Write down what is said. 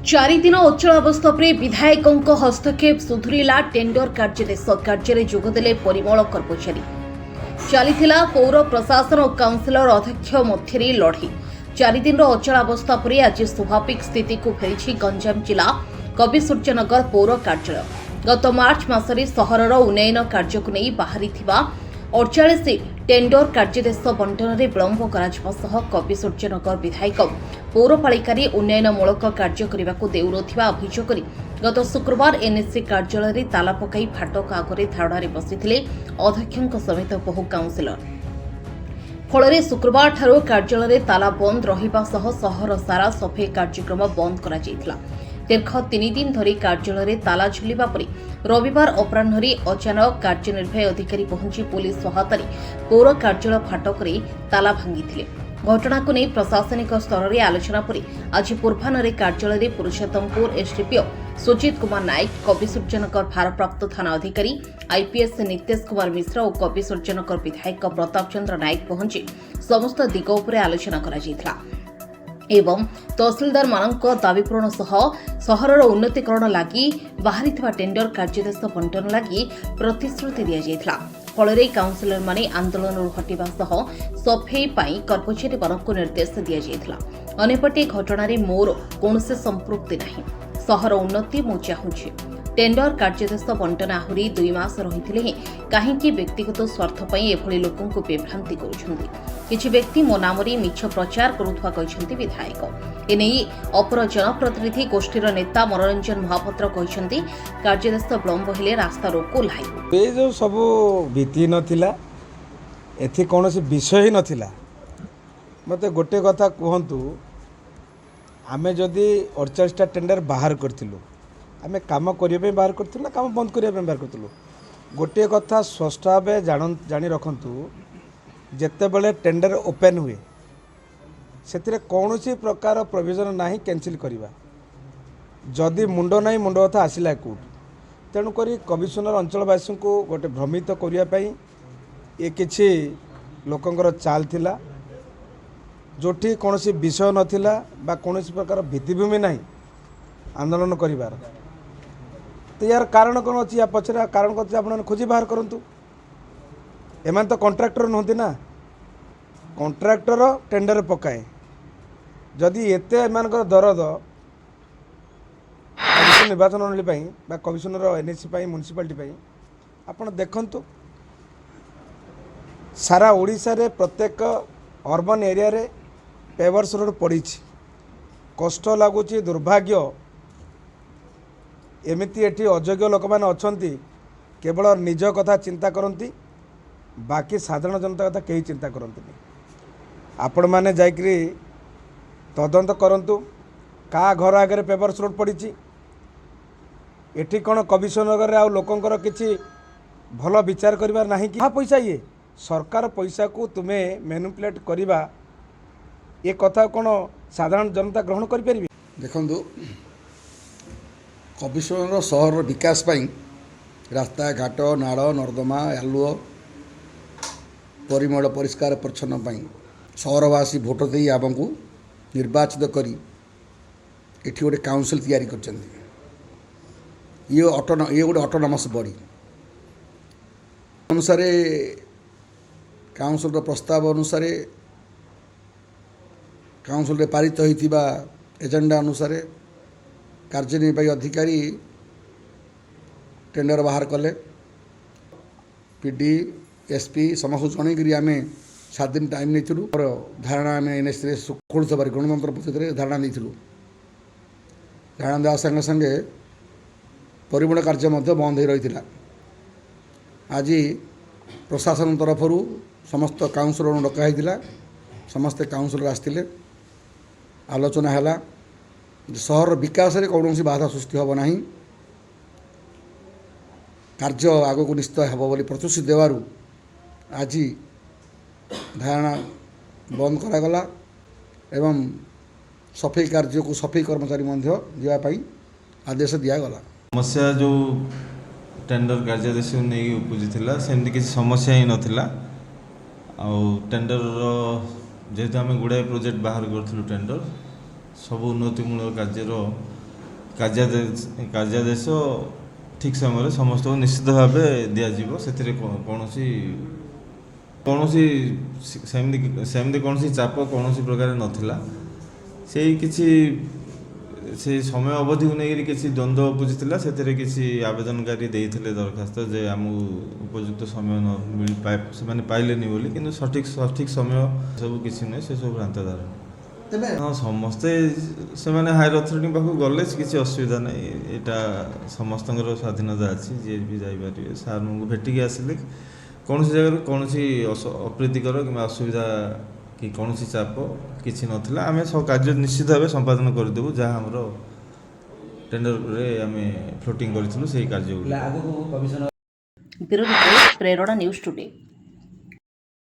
चारिदिन अचल अवस्था पर विधायकों हस्तक्षेप सुधुरीला टेंडर कार्य जोगदेले परिमल कर्मचारी चलीथिला पौर प्रशासन और काउंसिलर अध्यक्ष मध्य लड़े। चारिदिन अचल अवस्था पर आज स्वाभाविक स्थिति को फेरी गंजाम जिला कविसूर्यनगर पौर कार्यालय। गत मार्च मासरे सहरर उन्नयन कार्य को नहीं बाहरी 48 टेंडर कार्यदेश बंटन में विलंब कर कविसूर्यनगर विधायक पौरपालिकार उन्नयनमूलक कार्य करने को देउरुथिबा अभियोग कर गत शुक्रवार एनएससी कार्यालय ताला पकाई फाटक आगे धारणारे बसिथिले अध्यक्षों समेत बहु काउंसिलर। फल शुक्रवार ठारू कार्यालय ताला बंद रहिबा सह सहर सारा सफाई कार्यक्रम बंद करा जायतिला। दीर्घ 3 दिन धरी कार्यालय ताला झुलिबा परे रविवार अपराह्न अचानक कार्यनिर्वाही अधिकारी पहुंची पुलिस सहायतार पौर कार्यालय फाटक ताला भांगी। घटना को नहीं प्रशासनिक स्तर में आलोचना पर आज पूर्वाह्न कार्यालय पुरुषोत्तमपुर एसडीपीओ सुजित कुमार नायक, कविसूर्यनगर भारप्राप्त थाना अधिकारी आईपीएस नितेश कुमार मिश्र और कविसूर्यनगर विधायक प्रताप चंद्र नायक पहुंची समस्त दिग उपर आलोचना करा एवं तहसिलदार मानक दाबी पूरण सह सहरर उन्नतीकरण लगी बाहरी टेंडर कार्यदेश बंटन लगी प्रतिश्रुति दि जाइथिला। फल काउंसिलर माने आंदोलन हटिबा सह सफाई पाई कर्मचारी मानक निर्देश दि जाइथिला। अनेपटे घटना मोर कौनसी संपृक्ति नहीं। सहर उन्नति मु चाहूछि। टेंडर कार्यदेश बंटन आहुरी 2 मास रही कहीं व्यक्तिगत स्वार्थ एभली लोकों को विभ्रांति करुछंती। किछि व्यक्ति मो नामरी मिछ प्रचार करुथवा कहछंती विधायक। एने अपर जनप्रतिनिधि गोष्ठीर नेता मनोरंजन महापात्र कहछंती कार्यदेश विलंब हेले रास्ता रोको लाइब। ए जो सब भीति नथिला एथि कोनोसी विषय ही नथिला। मते गोटे कथा कहंतु, आमे जदि 48टा टेंडर बाहर करथिलु, आमे काम करिबे बाहर करथिलु ना काम बंद करिबे बाहर करथिलु। गोटे कथा स्पष्ट भावे जानि रखंतु, जेते बेले टेंडर ओपन हुए से कौनसी प्रकार प्रोविजन नहीं कैंसिल करवा। जदि मुंड नहीं मुंड कथा आसला कोर्ट, तेणुक कमिशनर अंचलवासी को गोटे भ्रमित करने ये किसी लोकंर चाल थिला, जोठी कौनसी विषय नथिला बा कौनसी प्रकार भित्तिभूमि नहीं आंदोलन करिवार। तो यार कारण कौन अच्छी या पचर कारण कौन आप खोजी बाहर करूँ। एमान तो कॉन्ट्रैक्टर नुहति ना, कॉन्ट्रैक्टर टेंडर पकाए। जदि एते एमानक दरद निर्वाचन मंडली कमिशनर एनएससी म्युनिसिपालिटी आपन देखंतु, सारा ओडिशा रे प्रत्येक अर्बन एरिया रे पेवर्स रोड पड़ी। कष्ट लगुच, दुर्भाग्य एमिति एठी अयोग्य लोक मैंने अच्छी केवल निज कथा चिंता करती, बाकी साधारण जनता कथा कहीं चिंता करते। आपण मैंने जाकरी तदंत करंतु का घर आगे पेपर्स रोड पड़ी। एठी कौन कमिशनगर आ लोकंकर किछि भल विचार करिवार नाही कि पैसा ये सरकार पैसा को तुम्हें मैनिपुलेट करिबा, ये कथा कौन साधारण जनता ग्रहण करि परिबे। देखंतु, कमिशनर सहर विकास पाई रास्ता घाट नाड़ नर्दमा आलुओ परिमल परिष्कार परिच्छन्न पाई सहरवासी भोट दे आमको निर्वाचित करी एठी गोटे काउंसिल तैयारी करछन्ती। ये गोटे ऑटोनॉमस बॉडी अनुसार काउंसिल प्रस्ताव अनुसार काउंसिल पारित होइतिबा एजेंडा अनुसार कार्यनिर्वाही अधिकारी टेंडर बाहर कले। पीडी एसपी समस्त जनईकरी आम 7 दिन टाइम नहीं और धारणा आम एनएससी खोल सवार गणतंत्र पद्धति धारणा नहीं। धारणा देवा संगे संगे परिमल कार्य बंद हो रही। आज प्रशासन तरफ समस्त काउंसिलर डकाई, समस्ते काउंसिलर आसते आलोचना है। सहर विकास में कौन बाधा सृष्टि हम ना, कार्य आग को निश्चित हे बोली प्रतिश्रुति देवारू आज धारणा बंद करागला एवं सफाई कार्य को सफाई कर्मचारी जावाई आदेश दिगला। समस्या जो टेंडर कार्यदेश नहीं उपजी सेमती किसी समस्या ही नाला। टेंडर जेहेतु आम गुड़ाए प्रोजेक्ट बाहर करूँ टेंडर सब उन्नतिमूलक कार्यर କାର୍ଯ୍ୟାଦେଶ ଠିକ୍ ସମୟରେ ସମସ୍ତଙ୍କୁ ନିଶ୍ଚିତ ଭାବେ ଦିଆଯିବ। ସେଥିରେ କୌଣସି ସେମିତି କୌଣସି ଚାପ କୌଣସି ପ୍ରକାର ନଥିଲା। ସେଇ ସମୟ ଅବଧିକୁ ନେଇକରି କିଛି ଦ୍ୱନ୍ଦ୍ୱ ଉପୁଜିଥିଲା। ସେଥିରେ କିଛି ଆବେଦନକାରୀ ଦେଇଥିଲେ ଦରଖାସ୍ତ ଯେ ଆମକୁ ଉପଯୁକ୍ତ ସମୟ ସେମାନେ ପାଇଲେନି ବୋଲି, କିନ୍ତୁ ସଠିକ୍ ସମୟ ସବୁ କିଛି ନୁହେଁ, ସେସବୁ ଭ୍ରାନ୍ତ ଧାରଣା। ହଁ, ସମସ୍ତେ ସେମାନେ ହାୟର ଅଥରିଟି ପାଖକୁ ଗଲେ କିଛି ଅସୁବିଧା ନାହିଁ। ଏଇଟା ସମସ୍ତଙ୍କର ସ୍ୱାଧୀନତା ଅଛି, ଯିଏ ବି ଯାଇପାରିବେ। ସାର୍ଙ୍କୁ ଭେଟିକି ଆସିଲେ କୌଣସି ଜାଗାରୁ କୌଣସି ଅପ୍ରୀତିକର କିମ୍ବା ଅସୁବିଧା କି କୌଣସି ଚାପ କିଛି ନଥିଲା। ଆମେ ସବୁ କାର୍ଯ୍ୟ ନିଶ୍ଚିତ ଭାବେ ସମ୍ପାଦନ କରିଦେବୁ, ଯାହା ଆମର ଟେଣ୍ଡରରେ ଆମେ ଫ୍ଲୋଟିଂ କରିଥିଲୁ ସେଇ କାର୍ଯ୍ୟଗୁଡ଼ିକ। ବ୍ୟୁରୋ ରିପୋର୍ଟ, ପ୍ରେରଣା ନ୍ୟୁଜ୍ ଟୁଡେ।